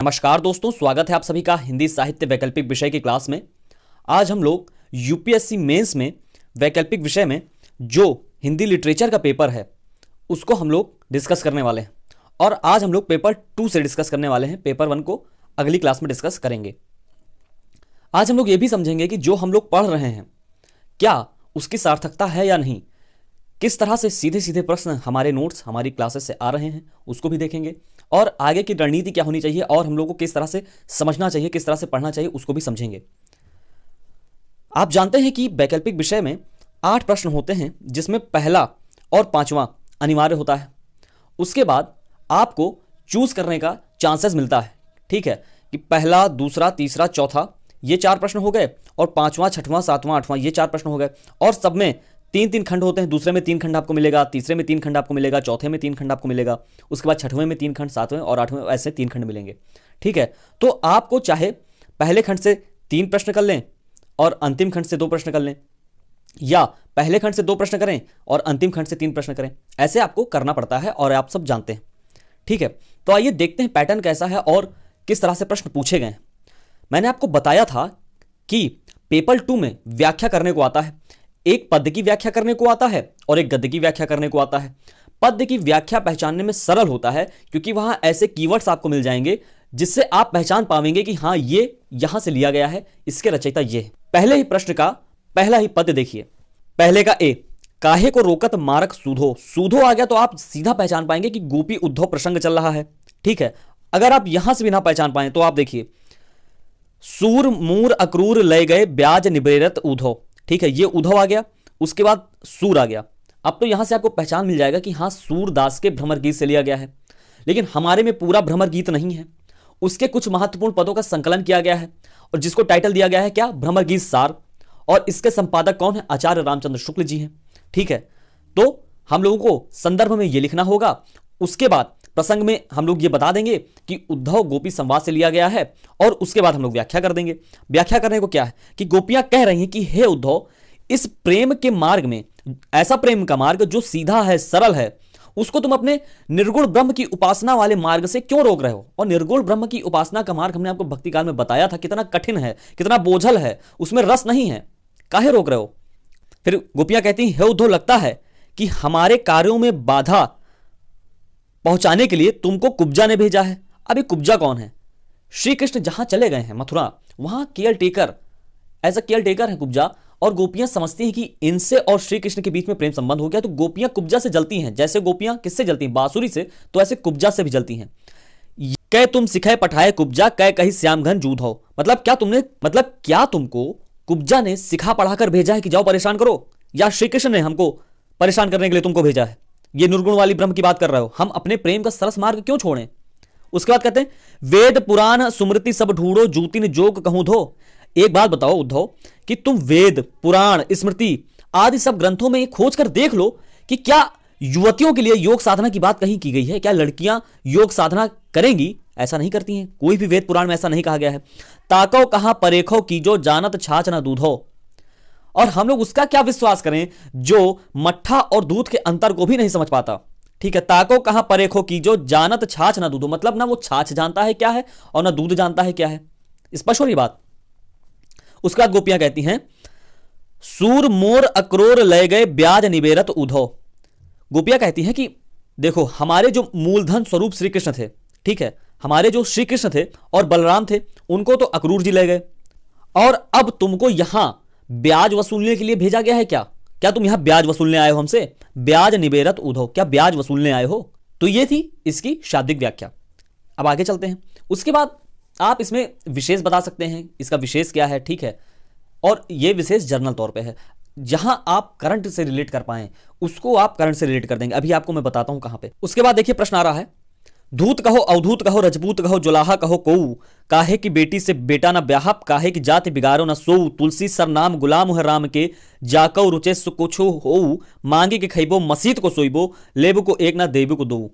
नमस्कार दोस्तों, स्वागत है आप सभी का हिंदी साहित्य वैकल्पिक विषय की क्लास में। आज हम लोग यूपीएससी मेंस में वैकल्पिक विषय में जो हिंदी लिटरेचर का पेपर है उसको हम लोग डिस्कस करने वाले हैं। और आज हम लोग पेपर 2 से डिस्कस करने वाले हैं। पेपर 1 को अगली क्लास में डिस्कस करेंगे। आज हम लोग ये भी समझेंगे कि जो हम लोग पढ़ रहे हैं क्या उसकी सार्थकता है या नहीं, किस तरह से सीधे सीधे प्रश्न हमारे नोट्स हमारी क्लासेस से आ रहे हैं उसको भी देखेंगे, और आगे की रणनीति क्या होनी चाहिए और हम लोगों को किस तरह से समझना चाहिए, किस तरह से पढ़ना चाहिए उसको भी समझेंगे। आप जानते हैं कि वैकल्पिक विषय में 8 प्रश्न होते हैं, जिसमें पहला और 5वां अनिवार्य होता है। उसके बाद आपको चूज करने का चांसेस मिलता है, ठीक है, कि पहला, दूसरा, तीसरा, चौथा ये 4 प्रश्न हो गए, और 5वां, 6वां, 7वां, 8वां ये 4 प्रश्न हो गए। और सब में 3-3 खंड होते हैं। दूसरे में 3 खंड आपको मिलेगा, तीसरे में 3 खंड आपको मिलेगा, चौथे में 3 खंड आपको मिलेगा, उसके बाद 6वें में 3 खंड, 7वें और 8वें ऐसे 3 खंड मिलेंगे, ठीक है। तो आपको चाहे पहले खंड से 3 प्रश्न कर लें और अंतिम खंड से 2 प्रश्न कर लें, या पहले खंड से 2 प्रश्न करें और अंतिम खंड से 3 प्रश्न करें, ऐसे आपको करना पड़ता है और आप सब जानते हैं, ठीक है। तो आइए देखते हैं पैटर्न कैसा है और किस तरह से प्रश्न पूछे गए हैं। मैंने आपको बताया था कि पेपर 2 में व्याख्या करने को आता है, एक पद्य की व्याख्या करने को आता है और एक गद्य की व्याख्या करने को आता है। पद्य की व्याख्या पहचानने में सरल होता है क्योंकि वहां ऐसे कीवर्ड्स आपको मिल जाएंगे जिससे आप पहचान पाएंगे कि हां ये यहां से लिया गया है, इसके रचयिता ये है। पहले ही प्रश्न का पहला ही पद्य देखिए, पहले का ए, काहे को रोकत मारक सूधो। सूधो आ गया तो आप सीधा पहचान पाएंगे कि गोपी उद्धव प्रसंग चल रहा है, ठीक है। अगर आप यहां से भी ना पहचान पाए तो आप देखिए, सूर मूर अक्रूर ले गए ब्याज निबेरत उधो, ठीक है, ये उधव आ गया, उसके बाद सूर आ गया। अब तो यहां से आपको पहचान मिल जाएगा कि हां सूरदास के भ्रमर गीत से लिया गया है, लेकिन हमारे में पूरा भ्रमर गीत नहीं है, उसके कुछ महत्वपूर्ण पदों का संकलन किया गया है और जिसको टाइटल दिया गया है क्या, भ्रमर गीत सार। और इसके संपादक कौन है, आचार्य रामचंद्र शुक्ल जी हैं, ठीक है। तो हम लोगों को संदर्भ में यह लिखना होगा। उसके बाद प्रसंग में हम लोग ये बता देंगे कि उद्धव गोपी संवाद से लिया गया है, और उसके बाद हम लोग व्याख्या कर देंगे। व्याख्या करने को क्या है कि गोपियां कह रही हैं कि हे उद्धव, इस प्रेम के मार्ग में, ऐसा प्रेम का मार्ग जो सीधा है, सरल है, उसको तुम अपने निर्गुण ब्रह्म की उपासना वाले मार्ग से क्यों रोक रहे हो। और निर्गुण ब्रह्म की उपासना का मार्ग हमने आपको भक्ति काल में बताया था कितना कठिन है, कितना बोझल है, उसमें रस नहीं है, काहे रोक रहे हो। फिर गोपियां कहती हैं, हे उद्धव, लगता है कि हमारे कार्यों में बाधा पहुंचाने के लिए तुमको कुब्जा ने भेजा है। अभी कुब्जा कौन है, श्री कृष्ण जहां चले गए हैं मथुरा, वहां caretaker, as a caretaker है कुब्जा। और गोपियां समझती हैं कि इनसे और श्री कृष्ण के बीच में प्रेम संबंध हो गया, तो गोपियां कुब्जा से जलती हैं। जैसे गोपियां किससे जलती हैं, बांसुरी से, तो ऐसे कुब्जा से भी जलती हैं। कै तुम सिखाए पठाए कुब्जा, कै कही श्याम घन जूध हो। मतलब क्या तुमको कुब्जा ने सिखा पढ़ाकर भेजा है कि जाओ परेशान करो, या श्री कृष्ण ने हमको परेशान करने के लिए तुमको भेजा है। ये निर्गुण वाली ब्रह्म की बात कर रहे हो, हम अपने प्रेम का सरस मार्ग क्यों छोड़ें। उसके बाद कहते हैं, वेद पुराण सुमृति सब ढूंढो, जूतिन जोग कहूं धो। एक बात बताओ उद्धव कि तुम वेद पुराण स्मृति आदि सब ग्रंथों में खोज कर देख लो कि क्या युवतियों के लिए योग साधना की बात कहीं की गई है, क्या लड़कियां योग साधना करेंगी। ऐसा नहीं करती हैं, कोई भी वेद पुराण में ऐसा नहीं कहा गया है। ताको कहां परेखो की जो जानत छाछ न दूधो। और हम लोग उसका क्या विश्वास करें जो मट्ठा और दूध के अंतर को भी नहीं समझ पाता, ठीक है। ताको कहां परेखो की जो जानत छाछ ना दूधो, मतलब ना वो छाछ जानता है क्या है और ना दूध जानता है क्या है, स्पष्ट हो रही बात। उसके बाद गोपियां कहती हैं, सूर मोर अक्रोर ले गए ब्याज निबेरत उधो। गोपियां कहती हैं कि देखो, हमारे जो मूलधन स्वरूप श्री कृष्ण थे, ठीक है, हमारे जो श्री कृष्ण थे और बलराम थे, उनको तो अक्रूर जी ले गए, और अब तुमको यहां ब्याज वसूलने के लिए भेजा गया है क्या। क्या तुम यहां ब्याज वसूलने आए हो हमसे, ब्याज निबेरत उधो, क्या ब्याज वसूलने आए हो। तो ये थी इसकी शाब्दिक व्याख्या। अब आगे चलते हैं। उसके बाद आप इसमें विशेष बता सकते हैं, इसका विशेष क्या है, ठीक है, और ये विशेष जर्नल तौर पे है, जहां आप करंट से रिलेट कर पाए उसको आप करंट से रिलेट कर देंगे। अभी आपको मैं बताता हूं कहां पे। उसके बाद देखिए प्रश्न आ रहा है, धूत कहो अवधूत कहो रजपूत कहो जुलाहा कहो कोऊ, काहे की बेटी से बेटा न ब्याहप, काहे की जाति बिगाड़ो न सोऊ, तुलसी सर नाम गुलाम है राम के, जाकौ रुचे सुकुछो होऊ, मांगे के खैबो मसीत को सोइबो, लेबो को एक ना देबो को दो।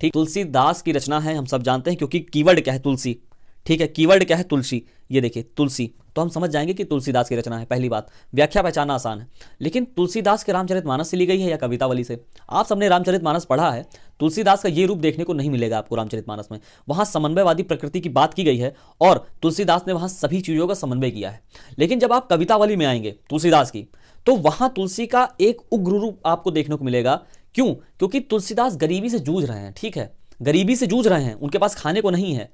ठीक, तुलसीदास की रचना है, हम सब जानते हैं, क्योंकि कीवर्ड क्या है, तुलसी, ठीक है, कीवर्ड क्या है? तुलसी। ये देखिए तुलसी, तो हम समझ जाएंगे कि तुलसीदास की रचना है। पहली बात, व्याख्या पहचानना आसान है। लेकिन तुलसीदास के रामचरितमानस से ली गई है या कवितावली से? आप सबने रामचरितमानस पढ़ा है, तुलसीदास का ये रूप देखने को नहीं मिलेगा आपको रामचरितमानस में। वहां समन्वयवादी प्रकृति की बात की गई है और तुलसीदास ने वहां सभी चीजों का समन्वय किया है। लेकिन जब आप कवितावली में आएंगे तुलसीदास की, तो वहां तुलसी का एक उग्र रूप आपको देखने को मिलेगा। क्यों? क्योंकि तुलसीदास गरीबी से जूझ रहे हैं, ठीक है, गरीबी से जूझ रहे हैं, उनके पास खाने को नहीं है,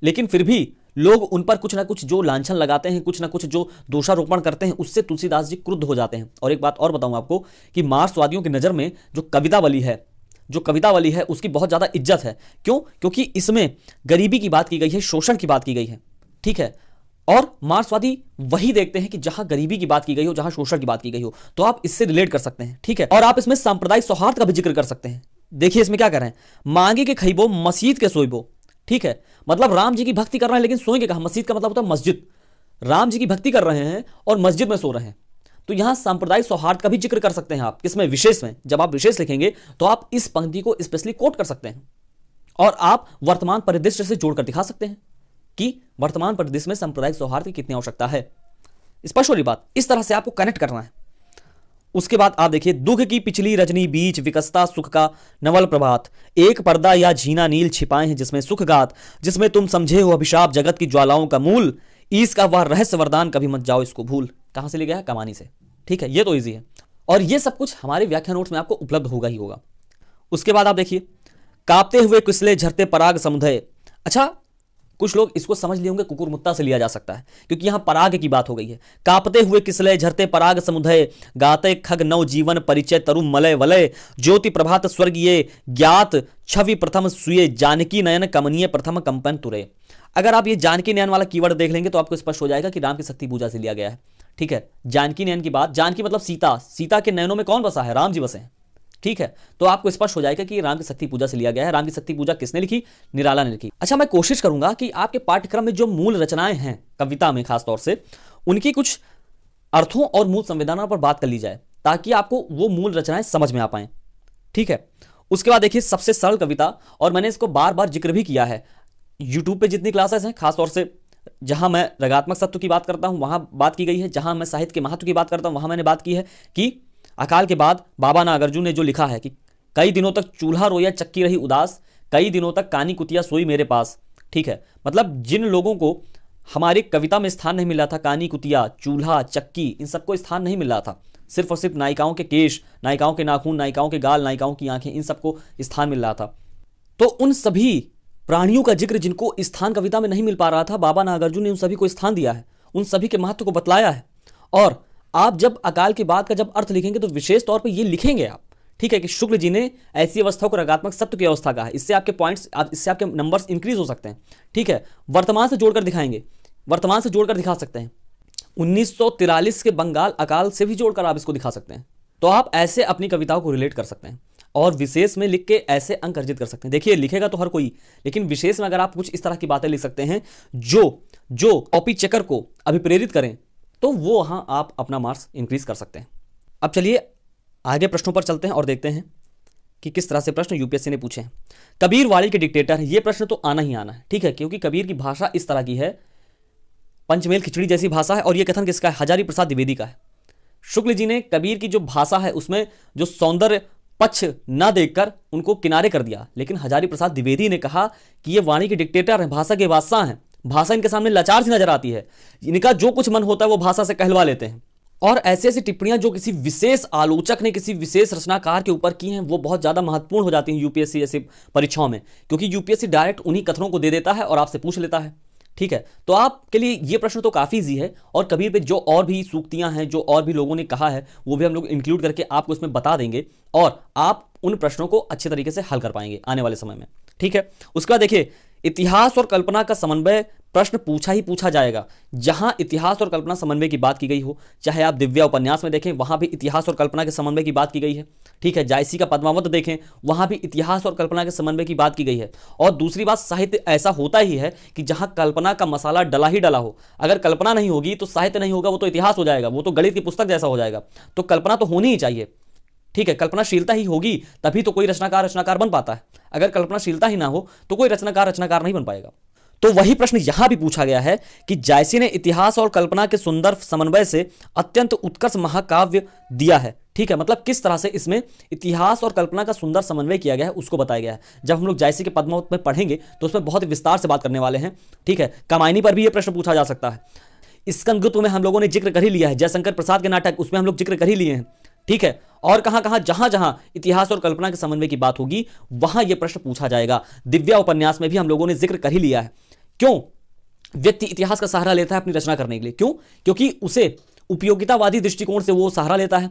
लेकिन फिर भी लोग उन पर कुछ ना कुछ जो लांछन लगाते हैं, कुछ ना कुछ जो दोषारोपण करते हैं, उससे तुलसीदास जी क्रुद्ध हो जाते हैं। और एक बात और बताऊं आपको कि मार्क्सवादियों की नजर में जो कवितावली है उसकी बहुत ज्यादा इज्जत है। क्यों? क्योंकि इसमें गरीबी की बात की गई है, शोषण की बात की गई है, ठीक है। और मार्क्सवादी वही देखते हैं कि जहां गरीबी की बात की गई हो, जहां शोषण की बात की गई हो, तो आप इससे रिलेट कर सकते हैं, ठीक है। और आप इसमें सांप्रदायिक सौहार्द का भी जिक्र कर सकते हैं। देखिए इसमें क्या कर रहे हैं, मांगे के खइबो मस्जिद के सोइबो, ठीक है, मतलब राम जी की भक्ति कर रहे हैं लेकिन सोएंगे कहां? मस्जिद का मतलब होता है मस्जिद। राम जी की भक्ति कर रहे हैं और मस्जिद में सो रहे हैं। तो यहां सांप्रदायिक सौहार्द का भी जिक्र कर सकते हैं आप। किसमें? विशेष में। जब आप विशेष लिखेंगे तो आप इस पंक्ति को स्पेशली कोट कर सकते हैं और आप वर्तमान परिदृश्य से जोड़कर दिखा सकते हैं कि वर्तमान परिदृश्य में सांप्रदायिक सौहार्द की कितनी आवश्यकता है। स्पष्ट वाली बात, इस तरह से आपको कनेक्ट करना है। उसके बाद आप देखिए, दुख की पिछली रजनी बीच विकसता सुख का नवल प्रभात, एक पर्दा या झीना नील छिपाए हैं जिसमें सुख गात, जिसमें तुम समझे हो अभिशाप जगत की ज्वालाओं का मूल, ईस का वह रहस्य वरदान कभी मत जाओ इसको भूल। कहां से ले गया है? कमानी से, ठीक है, ये तो इजी है और ये सब कुछ हमारे व्याख्या नोट्स में आपको उपलब्ध होगा ही होगा। उसके बाद आप देखिए, कांपते हुए किसले झरते पराग समुदय। अच्छा, कुछ लोग इसको समझ लिए होंगे कुकुर मुत्ता से लिया जा सकता है, क्योंकि यहां पराग की बात हो गई है। कांपते हुए किसले झरते पराग समुदय, गाते खग नव जीवन परिचय तरु मलय वलय, ज्योति प्रभात स्वर्गीय ज्ञात छवि प्रथम सुये, जानकी नयन कमनीय प्रथम कंपन तुरे। अगर आप ये जानकी नयन वाला कीवर्ड देख लेंगे तो आपको स्पष्ट हो जाएगा कि राम की शक्ति पूजा से लिया गया है, ठीक है। जानकी नयन की बात, जानकी मतलब सीता, सीता के नयनों में कौन बसा है? राम जी बसे हैं, ठीक है। तो आपको स्पष्ट हो जाएगा कि राम की शक्ति पूजा से लिया गया है। राम की शक्ति पूजा किसने लिखी? निराला ने लिखी। अच्छा, मैं कोशिश करूंगा कि आपके पाठ्यक्रम में जो मूल रचनाएं हैं कविता में खासतौर से, उनकी कुछ अर्थों और मूल संवेदनाओं पर बात कर ली जाए ताकि आपको वो मूल रचनाएं समझ में आ पाए, ठीक है। उसके बाद देखिए, सबसे सरल कविता, और मैंने इसको बार बार जिक्र भी किया है यूट्यूब पे जितनी क्लासेस हैं, खासतौर से जहां मैं रगात्मक सत्व की बात करता हूं वहां बात की गई है, जहां मैं साहित्य के महत्व की बात करता हूं वहां मैंने बात की है कि अकाल के बाद बाबा नागार्जुन ने जो लिखा है कि कई दिनों तक चूल्हा रोया चक्की रही उदास, कई दिनों तक कानी कुतिया सोई मेरे पास, ठीक है। मतलब जिन लोगों को हमारी कविता में स्थान नहीं मिल रहा था, कानी कुतिया, चूल्हा, चक्की, इन सबको स्थान नहीं मिल रहा था, सिर्फ और सिर्फ नायिकाओं के केश, नायिकाओं के नाखून, नायिकाओं के गाल, नायिकाओं की आंखें, इन सबको स्थान मिल रहा था। तो उन सभी प्राणियों का जिक्र जिनको स्थान कविता में नहीं मिल पा रहा था, बाबा नागार्जुन ने उन सभी को स्थान दिया है, उन सभी के महत्व को बतलाया है। और आप जब अकाल के बाद का जब अर्थ लिखेंगे तो विशेष तौर पे ये लिखेंगे आप, ठीक है, कि शुक्ल जी ने ऐसी अवस्था को रगात्मक सत्व की अवस्था कहा है। इससे आपके पॉइंट्स, इससे आपके नंबर्स इंक्रीज हो सकते हैं, ठीक है। वर्तमान से जोड़कर दिखाएंगे, वर्तमान से जोड़कर दिखा सकते हैं। 1943 के बंगाल अकाल से भी जोड़कर आप इसको दिखा सकते हैं। तो आप ऐसे अपनी कविताओं को रिलेट कर सकते हैं और विशेष में लिख के ऐसे अंक अर्जित कर सकते हैं। देखिए, लिखेगा तो हर कोई, लेकिन विशेष में अगर आप कुछ इस तरह की बातें लिख सकते हैं जो कॉपी चेकर को अभिप्रेरित करें, तो वो वहां आप अपना मार्क्स इंक्रीज कर सकते हैं। अब चलिए आगे प्रश्नों पर चलते हैं और देखते हैं कि किस तरह से प्रश्न यूपीएससी ने पूछे हैं। कबीर वाणी के डिक्टेटर है, ये प्रश्न तो आना ही आना है, ठीक है, क्योंकि कबीर की भाषा इस तरह की है, पंचमेल खिचड़ी जैसी भाषा है। और यह कथन किसका है? हजारी प्रसाद द्विवेदी का है। शुक्ल जी ने कबीर की जो भाषा है उसमें जो सौंदर्य पक्ष न देखकर उनको किनारे कर दिया, लेकिन हजारी प्रसाद द्विवेदी ने कहा कि ये वाणी के डिक्टेटर हैं, भाषा के बादशाह हैं, भाषा इनके सामने लाचार सी नजर आती है, इनका जो कुछ मन होता है वो भाषा से कहलवा लेते हैं। और ऐसी ऐसी टिप्पणियां जो किसी विशेष आलोचक ने किसी विशेष रचनाकार के ऊपर की हैं, वो बहुत ज्यादा महत्वपूर्ण हो जाती हैं यूपीएससी जैसी परीक्षाओं में, क्योंकि यूपीएससी डायरेक्ट उन्हीं कथनों को दे देता है और आपसे पूछ लेता है, ठीक है। तो आपके लिए ये प्रश्न तो काफी ईजी है, और कबीर पे जो और भी सूक्तियां हैं, जो और भी लोगों ने कहा है, वो भी हम लोग इंक्लूड करके आपको इसमें बता देंगे और आप उन प्रश्नों को अच्छे तरीके से हल कर पाएंगे आने वाले समय में, ठीक है। उसके बाद देखिए, इतिहास और कल्पना का समन्वय प्रश्न पूछा ही पूछा जाएगा। जहां इतिहास और कल्पना समन्वय की बात की गई हो, चाहे आप दिव्या उपन्यास में देखें, वहां भी इतिहास और कल्पना के समन्वय की बात की गई है, ठीक है। जायसी का पद्मावत देखें, वहां भी इतिहास और कल्पना के समन्वय की बात की गई है। और दूसरी बात, साहित्य ऐसा होता ही है कि जहां कल्पना का मसाला डला ही डला हो। अगर कल्पना नहीं होगी तो साहित्य नहीं होगा, वो तो इतिहास हो जाएगा, वो तो गणित की पुस्तक जैसा हो जाएगा। तो कल्पना तो होनी ही चाहिए, ठीक है। कल्पनाशीलता ही होगी तभी तो कोई रचनाकार रचनाकार बन पाता है। अगर कल्पनाशीलता ही ना हो तो कोई रचनाकार रचनाकार नहीं बन पाएगा। तो वही प्रश्न यहां भी पूछा गया है कि जायसी ने इतिहास और कल्पना के सुंदर समन्वय से अत्यंत उत्कर्ष महाकाव्य दिया है। ठीक है, मतलब किस तरह से इसमें इतिहास और कल्पना का सुंदर समन्वय किया गया है उसको बताया गया है। जब हम लोग जायसी के पद्मावत में पढ़ेंगे तो उसमें बहुत विस्तार से बात करने वाले हैं। ठीक है, कामायनी पर भी यह प्रश्न पूछा जा सकता है। स्कंदगुप्त में हम लोगों ने जिक्र कर ही लिया है, जयशंकर प्रसाद के नाटक उसमें हम लोग जिक्र कर ही लिए हैं। ठीक है, और कहां जहां जहां इतिहास और कल्पना के समन्वय की बात होगी वहां यह प्रश्न पूछा जाएगा। दिव्या उपन्यास में भी हम लोगों ने जिक्र कर ही लिया है। क्यों व्यक्ति इतिहास का सहारा लेता है अपनी रचना करने के लिए? क्यों? क्योंकि उसे उपयोगितावादी दृष्टिकोण से वो सहारा लेता है,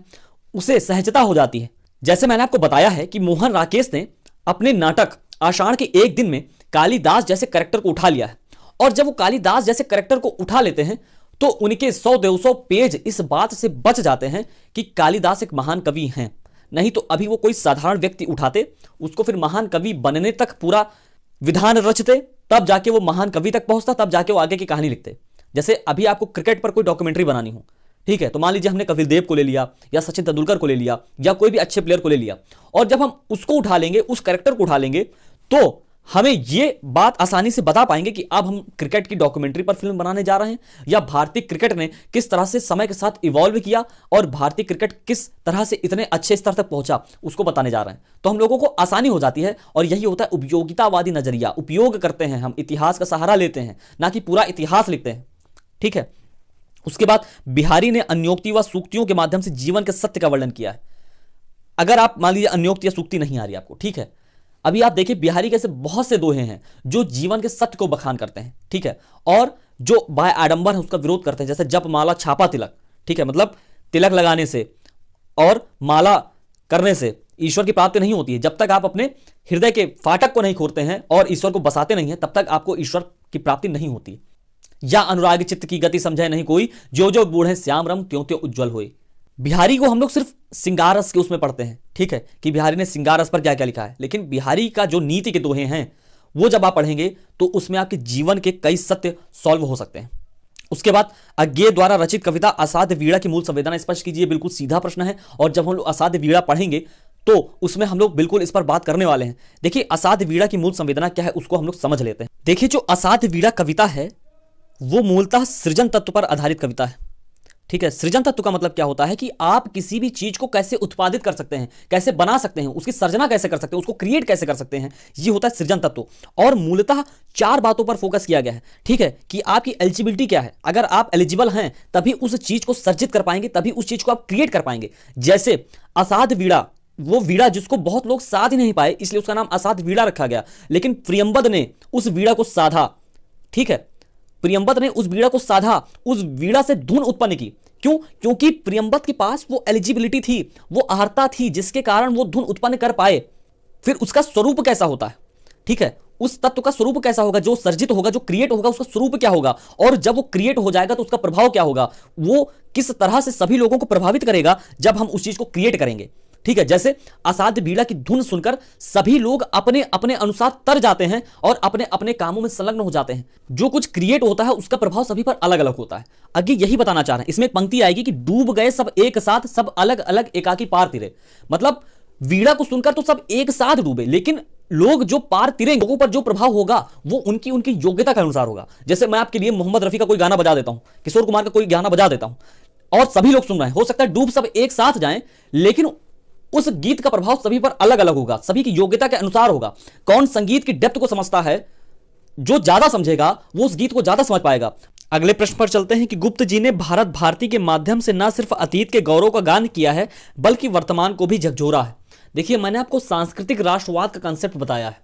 उसे सहजता हो जाती है। जैसे मैंने आपको बताया है कि मोहन राकेश ने अपने नाटक आषाढ़ के एक दिन में कालिदास जैसे कैरेक्टर को उठा लिया है, और जब वो कालिदास जैसे कैरेक्टर को उठा लेते हैं तो उनके 100-200 पेज इस बात से बच जाते हैं कि कालिदास एक महान कवि हैं। नहीं तो अभी वो कोई साधारण व्यक्ति उठाते, उसको फिर महान कवि बनने तक पूरा विधान रचते, तब जाके वो महान कवि तक पहुंचता, तब जाके वो आगे की कहानी लिखते। जैसे अभी आपको क्रिकेट पर कोई डॉक्यूमेंट्री बनानी हो, ठीक है, तो मान लीजिए हमने कपिल देव को ले लिया या सचिन तेंदुलकर को ले लिया या कोई भी अच्छे प्लेयर को ले लिया, और जब हम उसको उठा लेंगे, उस कैरेक्टर को उठा लेंगे, तो हमें यह बात आसानी से बता पाएंगे कि अब हम क्रिकेट की डॉक्यूमेंट्री पर फिल्म बनाने जा रहे हैं, या भारतीय क्रिकेट ने किस तरह से समय के साथ इवॉल्व किया और भारतीय क्रिकेट किस तरह से इतने अच्छे स्तर तक पहुंचा उसको बताने जा रहे हैं। तो हम लोगों को आसानी हो जाती है, और यही होता है उपयोगितावादी नजरिया। उपयोग करते हैं हम, इतिहास का सहारा लेते हैं, ना कि पूरा इतिहास लिखते हैं। ठीक है, उसके बाद बिहारी ने अन्योक्ति व सूक्तियों के माध्यम से जीवन के सत्य का वर्णन किया है। अगर आप मान लीजिए अन्योक्ति या सूक्ति नहीं आ रही आपको, ठीक है, अभी आप देखिए बिहारी के ऐसे बहुत से दोहे हैं जो जीवन के सत्य को बखान करते हैं। ठीक है, और जो बाय आडंबर है उसका विरोध करते हैं, जैसे जप माला छापा तिलक। ठीक है, मतलब तिलक लगाने से और माला करने से ईश्वर की प्राप्ति नहीं होती है। जब तक आप अपने हृदय के फाटक को नहीं खोलते हैं और ईश्वर को बसाते नहीं है, तब तक आपको ईश्वर की प्राप्ति नहीं होती। या अनुराग चित्त की गति समझे नहीं कोई, जो जो बूढ़े श्याम रंग त्यों त्यों उज्जवल हुए। बिहारी को हम लोग सिर्फ सिंगार रस के उसमें पढ़ते हैं, ठीक है, कि बिहारी ने सिंगार रस पर क्या क्या लिखा है, लेकिन बिहारी का जो नीति के दोहे हैं वो जब आप पढ़ेंगे तो उसमें आपके जीवन के कई सत्य सॉल्व हो सकते हैं। उसके बाद अज्ञेय द्वारा रचित कविता असाध्य वीणा की मूल संवेदना स्पष्ट कीजिए। बिल्कुल सीधा प्रश्न है, और जब हम लोग असाध्य वीणा पढ़ेंगे तो उसमें हम लोग बिल्कुल इस पर बात करने वाले हैं। देखिए असाध्य वीणा की मूल संवेदना क्या है उसको हम लोग समझ लेते हैं। देखिए जो असाध्य वीणा कविता है वो मूलतः सृजन तत्व पर आधारित कविता है। ठीक है, सृजन तत्व का मतलब क्या होता है कि आप किसी भी चीज को कैसे उत्पादित कर सकते हैं, कैसे बना सकते हैं, उसकी सर्जना कैसे कर सकते हैं, उसको क्रिएट कैसे कर सकते हैं, ये होता है सृजन तत्व। और मूलतः 4 बातों पर फोकस किया गया है। ठीक है, कि आपकी एलिजिबिलिटी क्या है, अगर आप एलिजिबल हैं तभी उस चीज को सर्जित कर पाएंगे, तभी उस चीज को आप क्रिएट कर पाएंगे। जैसे असाध्य वीणा, वो वीणा जिसको बहुत लोग साध ही नहीं पाए, इसलिए उसका नाम असाध्य वीणा रखा गया, लेकिन प्रियंबद ने उस वीणा को साधा। ठीक है, प्रियंबद ने उस वीणा को साधा, उस वीणा से धुन उत्पन्न की। क्यों? क्योंकि प्रियंबद के पास वो एलिजिबिलिटी थी, वो अर्हता थी, जिसके कारण वो धुन उत्पन्न कर पाए। फिर उसका स्वरूप कैसा होता है, ठीक है, उस तत्व का स्वरूप कैसा होगा, जो सर्जित होगा, जो क्रिएट होगा, उसका स्वरूप क्या होगा, और जब वो क्रिएट हो जाएगा तो उसका प्रभाव क्या होगा, वो किस तरह से सभी लोगों को प्रभावित करेगा जब हम उस चीज को क्रिएट करेंगे। ठीक है, जैसे असाध्य वीणा की धुन सुनकर सभी लोग अपने अपने अनुसार तर जाते हैं और अपने अपने कामों में संलग्न हो जाते हैं। जो कुछ क्रिएट होता है उसका प्रभाव सभी पर अलग अलग होता है। आगे यही बताना चाह रहे हैं, इसमें एक पंक्ति आएगी कि डूब गए सब एक साथ, सब अलग अलग एकाकी पार तिरे। मतलब वीणा को सुनकर तो सब एक साथ डूबे, लेकिन लोग जो पार तिरेंगे, लोगों पर जो प्रभाव होगा वो उनकी उनकी योग्यता के अनुसार होगा। जैसे मैं आपके लिए मोहम्मद रफी का कोई गाना बजा देता हूं, किशोर कुमार का कोई गाना बजा देता हूं और सभी लोग सुन रहे हैं, हो सकता है डूब सब एक साथ जाएं, लेकिन उस गीत का प्रभाव सभी पर अलग अलग होगा, सभी की योग्यता के अनुसार होगा। कौन संगीत की डेप्थ को समझता है, जो ज्यादा समझेगा वो उस गीत को ज्यादा समझ पाएगा। अगले प्रश्न पर चलते हैं कि गुप्त जी ने भारत भारती के माध्यम से न सिर्फ अतीत के गौरव का गान किया है बल्कि वर्तमान को भी झकझोरा है। देखिए मैंने आपको सांस्कृतिक राष्ट्रवाद का कंसेप्ट बताया है।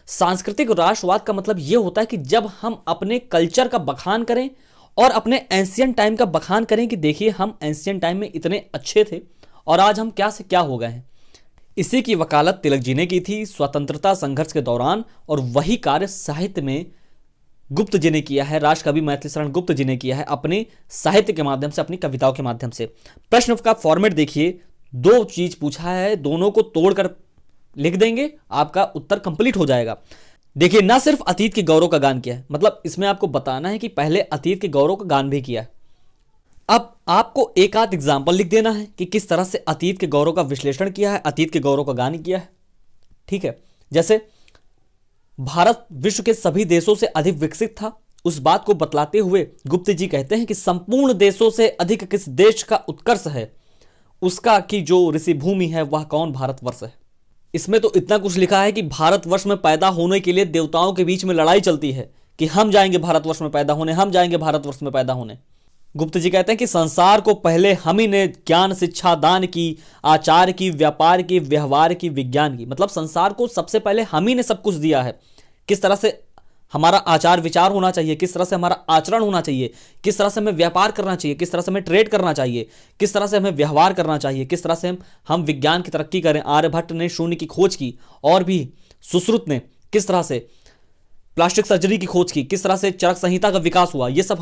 सांस्कृतिक राष्ट्रवाद का मतलब यह होता है कि जब हम अपने कल्चर का बखान करें और अपने एंशियंट टाइम का बखान करें कि देखिए हम एंशियंट टाइम में इतने अच्छे थे और आज हम क्या से क्या हो गए हैं। इसी की वकालत तिलक जी ने की थी स्वतंत्रता संघर्ष के दौरान, और वही कार्य साहित्य में गुप्त जी ने किया है, राष्ट्रकवि मैथिली शरण गुप्त जी ने किया है अपने साहित्य के माध्यम से, अपनी कविताओं के माध्यम से। प्रश्न का फॉर्मेट देखिए, 2 चीज पूछा है, दोनों को तोड़कर लिख देंगे, आपका उत्तर कंप्लीट हो जाएगा। देखिए ना सिर्फ अतीत के गौरव का गान किया है, मतलब इसमें आपको बताना है कि पहले अतीत के गौरव का गान भी किया है। अब आपको एक आध एग्जाम्पल लिख देना है कि किस तरह से अतीत के गौरव का विश्लेषण किया है, अतीत के गौरव का गान किया है। ठीक है, जैसे भारत विश्व के सभी देशों से अधिक विकसित था। उस बात को बतलाते हुए गुप्त जी कहते हैं कि संपूर्ण देशों से अधिक किस देश का उत्कर्ष है, उसका की जो ऋषि भूमि है वह कौन, भारतवर्ष है। इसमें तो इतना कुछ लिखा है कि भारतवर्ष में पैदा होने के लिए देवताओं के बीच में लड़ाई चलती है कि हम जाएंगे भारतवर्ष में पैदा होने, हम जाएंगे भारतवर्ष में पैदा होने। गुप्त जी कहते हैं कि संसार को पहले हम ही ने ज्ञान, शिक्षा, दान की, आचार की, व्यापार की, व्यवहार की, विज्ञान की, मतलब संसार को सबसे पहले हम ही ने सब कुछ दिया है। किस तरह से हमारा आचार विचार होना चाहिए, किस तरह से हमारा आचरण होना चाहिए, किस तरह से हमें व्यापार करना चाहिए, किस तरह से हमें ट्रेड करना चाहिए, किस तरह से हमें व्यवहार करना चाहिए, किस तरह से हम विज्ञान की तरक्की करें। आर्यभट्ट ने शून्य की खोज की, और भी सुश्रुत ने किस तरह से प्लास्टिक सर्जरी की खोज की, किस तरह से चरक संहिता का विकास हुआ, ये सब